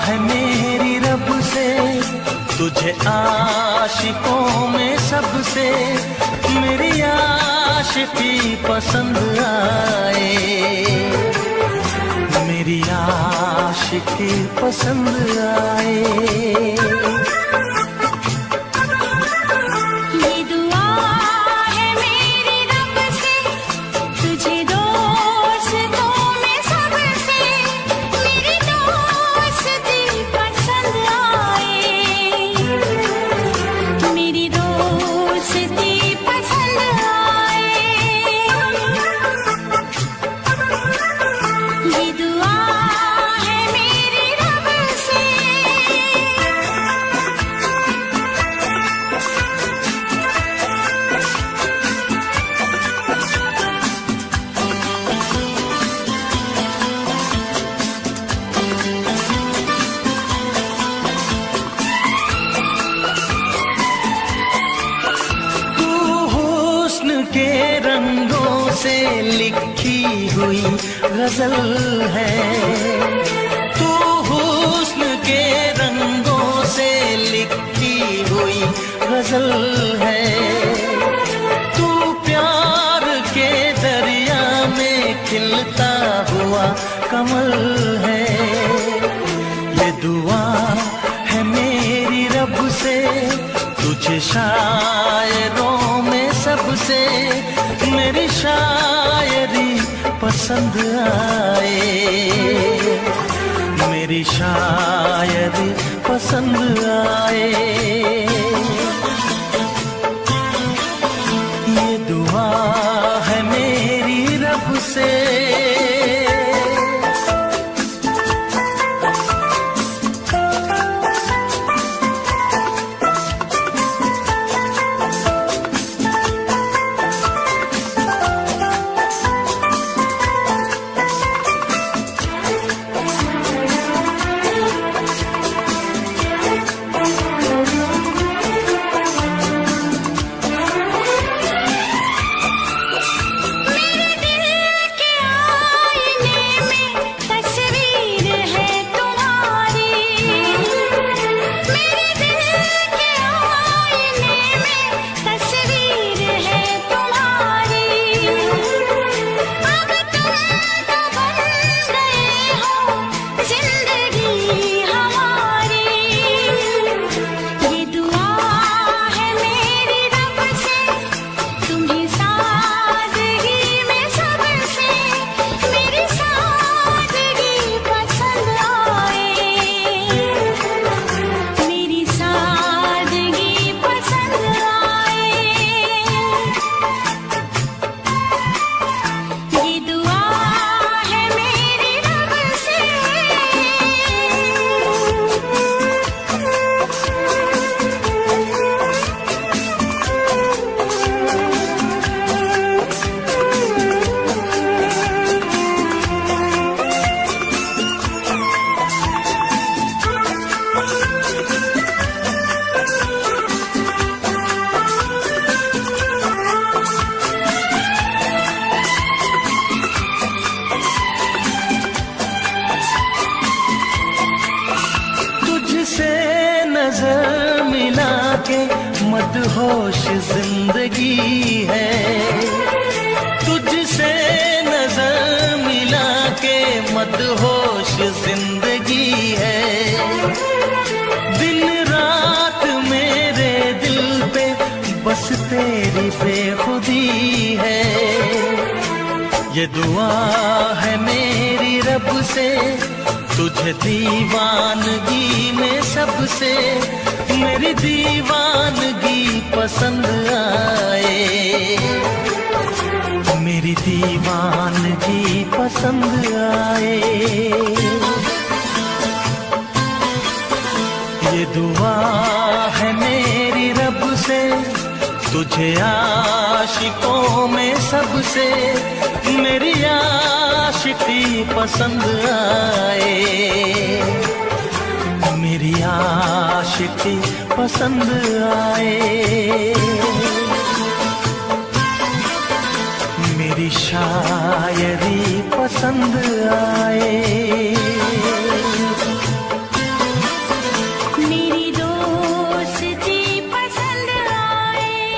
है मेरी रब से तुझे आशिकों में सबसे मेरी आशिकी पसंद आए। मेरी मेरी आशिकी पसंद आए। ये दुआ है मेरी रब से, तुझे दोस्तों में सबसे मेरी दोस्ती पसंद आए। मेरी दोस्ती पसंद आए। ये दुआ है मेरी रब से। तू हुस्न के रंगों से लिखी हुई गजल है। तू हुस्न के रंगों से लिखी हुई गजल है। तू प्यार के दरिया में खिलता हुआ कमल है। ये दुआ है मेरी रब से, तुझे शायरों में सबसे मेरी शायरी पसंद आए। मेरी शायरी पसंद आए। ये दुआ है मेरी रब से। नजर मिला के मदहोश जिंदगी है। तुझसे नजर मिला के मदहोश जिंदगी है। दिन रात मेरे दिल पे बस तेरी बेखुदी है। ये दुआ है मेरी रब से, तुझे दीवानगी में सबसे मेरी दीवानगी पसंद आए। मेरी दीवानगी पसंद आए। ये दुआ है मेरी रब से, तुझे आशिकों में सबसे मेरी आशिकी पसंद आए। मेरी आशिकी पसंद आए। मेरी शायरी पसंद आए। मेरी दोस्ती पसंद आए।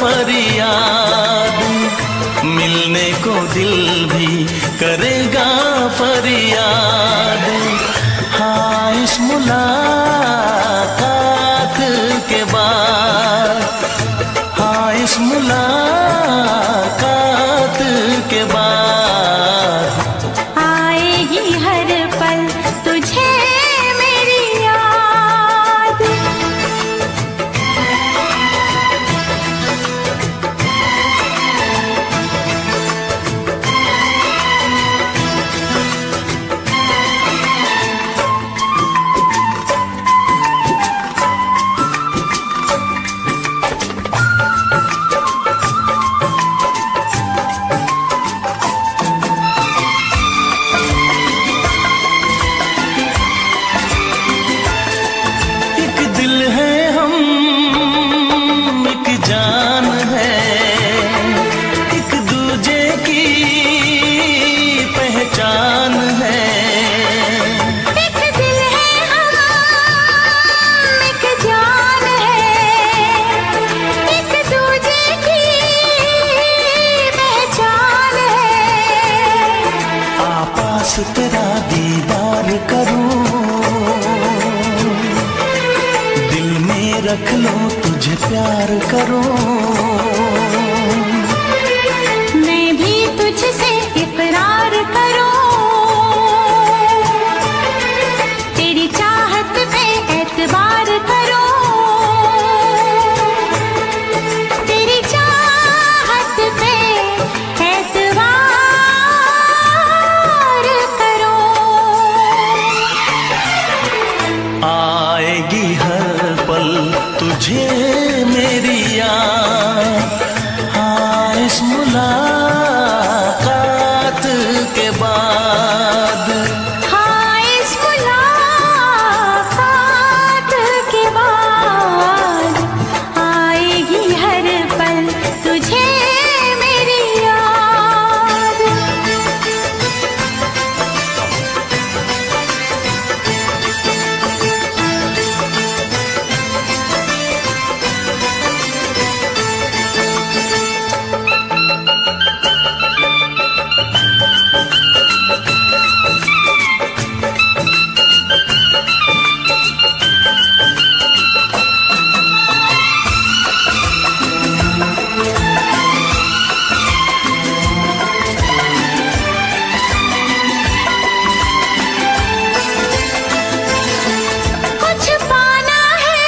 फरियाद, मिलने को दिल भी करेगा फरियाद। हाँ इस मुलाकात के बाद, हाँ इस मुलाकात के बाद आएगी हर पल तुझे मेरी याद। एक दिल है हम, एक जान है, एक दूजे की पहचान है। एक दिल है हम, एक जान है, एक दूजे की पहचान है। आपास तेरा दीदार करूं, दिल में रख लूं तुझे प्यार करूं। मैं भी तुझसे इकरार करूं, तेरी चाहत पे एतबार करूं, तेरी चाहत पे एतबार करूं। आएगी हर पल तुझे मेरी याद, हाँ इस मुलाकात के बाद। हाँ इस मुलाकात के बाद आएगी हर पल तुझे मेरी याद। कुछ पाना है,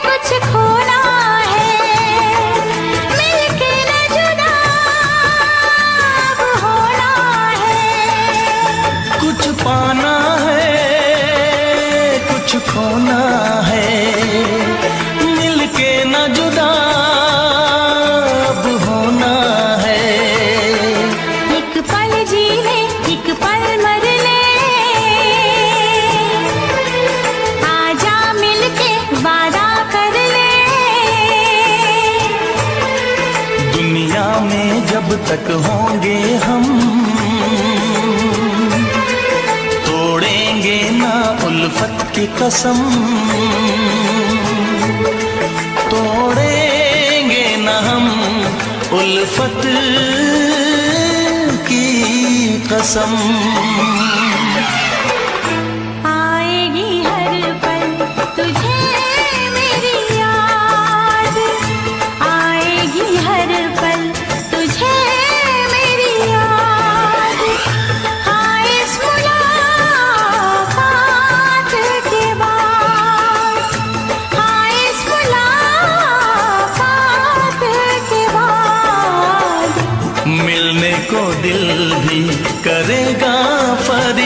कुछ खोना है, मिलके न जुदा अब होना है। कुछ पाना है, कुछ खोना है, मिलके न जुदा अब होना है। एक पल जी ले, एक पल मर ले, आजा मिलके वादा कर ले। दुनिया में जब तक होंगे हम, तोड़ेंगे ना उल्फत की कसम, तोड़ेंगे ना हम उल्फत की कसम। आएगी हर पल तुझे मेरी याद, आएगी हर पल तुझे मेरी याद। हाँ इस मुलाकात के बाद, हाँ इस मुलाकात के बाद मिलने को दिल भी करेगा फरियाद।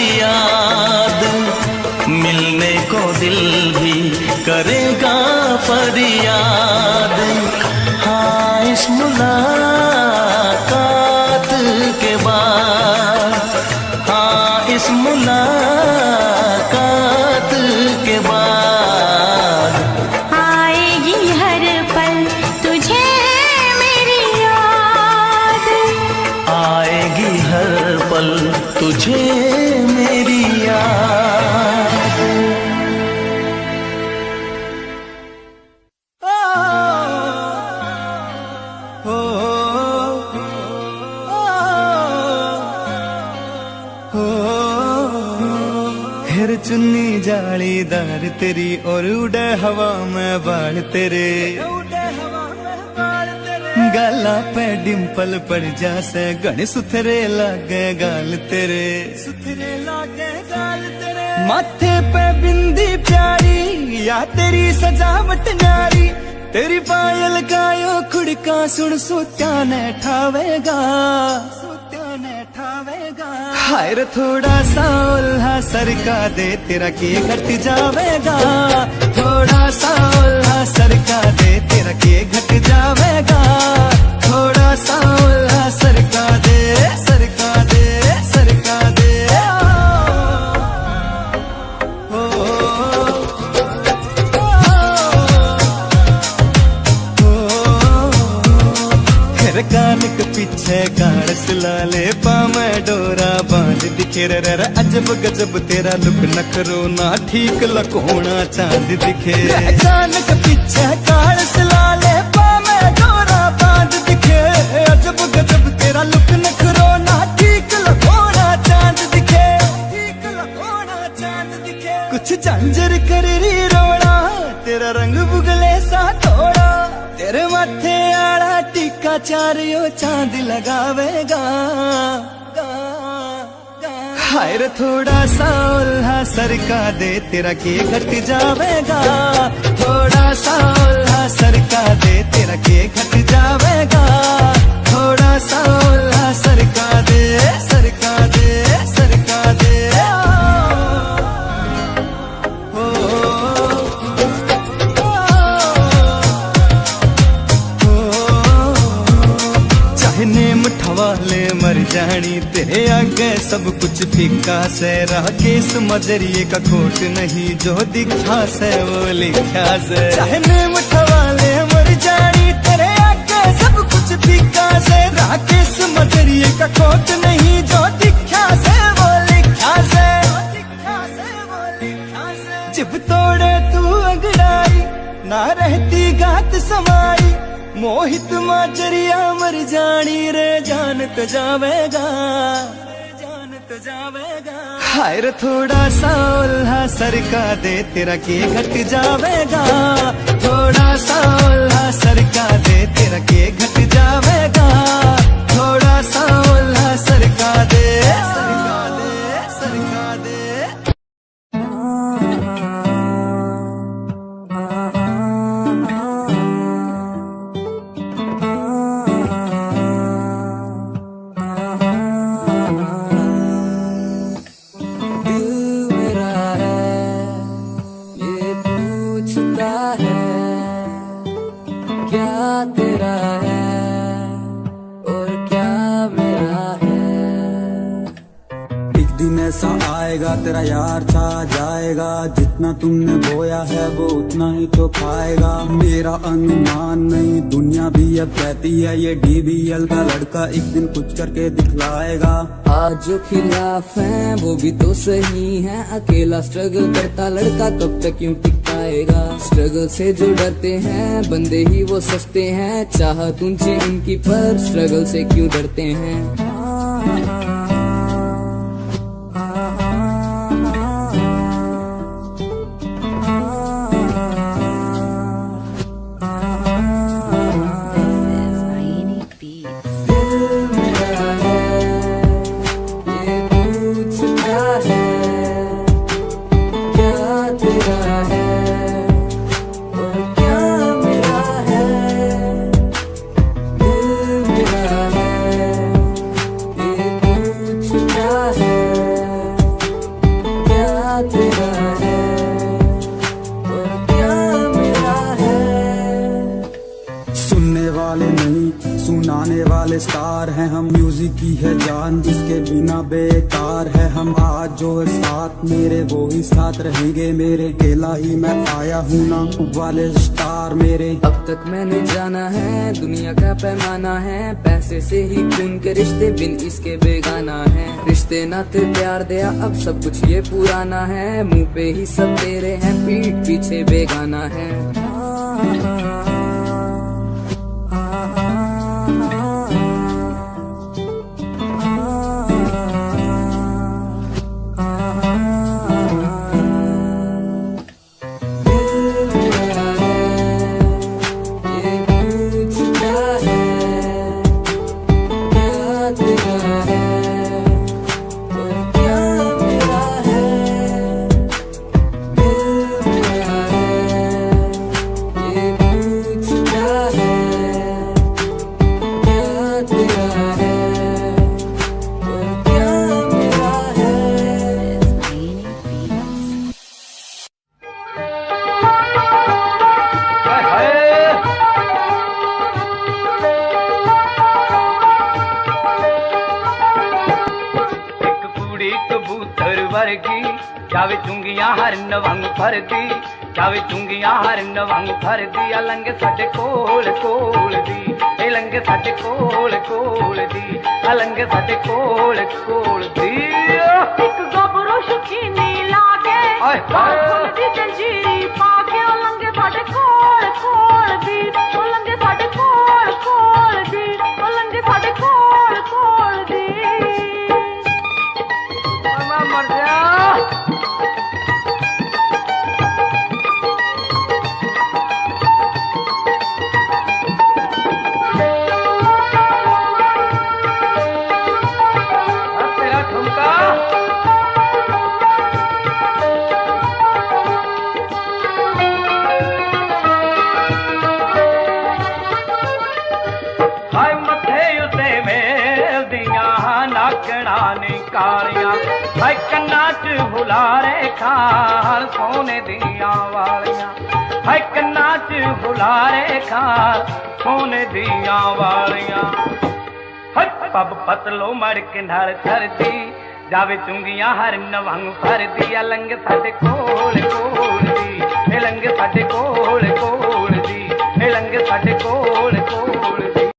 चुन्नी जालीदार तेरी और उड़े हवा में बाल तेरे, गाला पे डिम्पल पड़ जासे गण सुथरे लागे गाल तेरे, सुथरे लागे गाल तेरे। माथे पे बिंदी प्यारी या तेरी सजावट न्यारी, तेरी पायल गायो खुड़का सुन सोत्या ने ठावेगा, सोत्या ने ठावेगा। हाय रे थोड़ा सा उल्हा सरका दे तेरा के घट जावेगा, थोड़ा सा उल्हा सरका दे तेरा के घट जावेगा, थोड़ा सा उल्हा सरका दे, सरका दे, सरका दे। कान के पीछे काड़स लाले पामे डोरा बांध दिखे रे, अजब गजब तेरा लुक नखरो ना ठीक लकोना चांद दिखे। कान के पीछे काड़स लाले पामे डोरा बांध दिखे, अजब गजब तेरा लुक नखरो ना ठीक लकोना चांद दिखे, ठीक लकोना चांद दिखे। कुछ झांझर कर री रोड़ा तेरा रंग बुगले सा थोड़ा, तेरे माथे आड़ा टीका चारियो चांद लगावेगा। हाय रे थोड़ा सा उल्हा सरका दे तेरा के घट जावेगा, थोड़ा सा उल्हा सरका दे तेरा के घट जावेगा, थोड़ा सा उल्हा सरका दे, सरका दे, सरका दे। वाले मर जानी तेरे आगे सब कुछ फीका से, रहा केस मजरिए का खोट नहीं जो दिखा से वो लिखा से। चाहने मुठवाले मर जानी तेरे आगे सब कुछ फीका से, रहा केस मजरिए का खोट नहीं जो दिखा से वो लिखा से, जिब तोड़े तू अंगड़ाई ना रहती गात समाई, मोहित माजरिया मर जानी रे जान तो जावेगा, जान तो जावेगा। हाय रे थोड़ा सा उल्हा सरका दे तेरा के घट जावेगा, थोड़ा सा उल्हा सरका दे तेरा के घट जावेगा, थोड़ा सा उल्हा सरका दे, सरका दे, सरका दे। ऐसा आएगा तेरा यार छा जाएगा, जितना तुमने बोया है वो उतना ही तो खाएगा। मेरा अनुमान नहीं दुनिया भी अब कहती है ये DBL का लड़का एक दिन कुछ करके दिखलाएगा। आज जो खिलाफ हैं वो भी तो सही हैं, अकेला स्ट्रगल करता लड़का कब तक क्यों टिक पाएगा। स्ट्रगल से जो डरते हैं बंदे ही वो सस्ते हैं, चाहत ऊंची इनकी पर स्ट्रगल से क्यों डरते हैं। सुनाने वाले स्टार हैं हम, म्यूजिक की है जान जिसके बिना बेकार है हम। आज जो है साथ मेरे वो ही साथ रहेंगे मेरे, अकेला ही मैं आया हूँ ना वाले स्टार मेरे। अब तक मैंने जाना है दुनिया का पैमाना है, पैसे से ही खून के रिश्ते बिन इसके बेगाना है। रिश्ते नाते प्यार दिया अब सब कुछ ये पुराना है, मुंह पे ही सब तेरे हैं पीठ पीछे बेगाना है। वर्गी जावे चुंगियां हरन वांग फरदी जावे चुंगियां हरन वांग फरदी लंघे साडे कोल कोल दी ए लंघे साडे कोल कोल दी लंघे साडे कोल कोल दी एक गबरू शकीनी लागे फुल दी जंजीरी पाके ओ लंघे साडे कोल कोल दी ओ लंघे साडे कोल कोल दी ओ लंघे साडे कोल कोल दी मैं मर जा तेरा ठुमका हाय मथे उते मेल दियां नाकड़ा नी कालियां हाय कन्ना च हुलारे खार सोने दियां वालियां हाय कन्ना च हुलारे खार सोने दियां वालियां हाय पब पतलो मड़ के नाल थरदी जावे चुंगियां हरन वांग फरदी लंघ साडे कोल कोल दी लंघ साडे कोल कोल दी लंघ साडे कोल कोल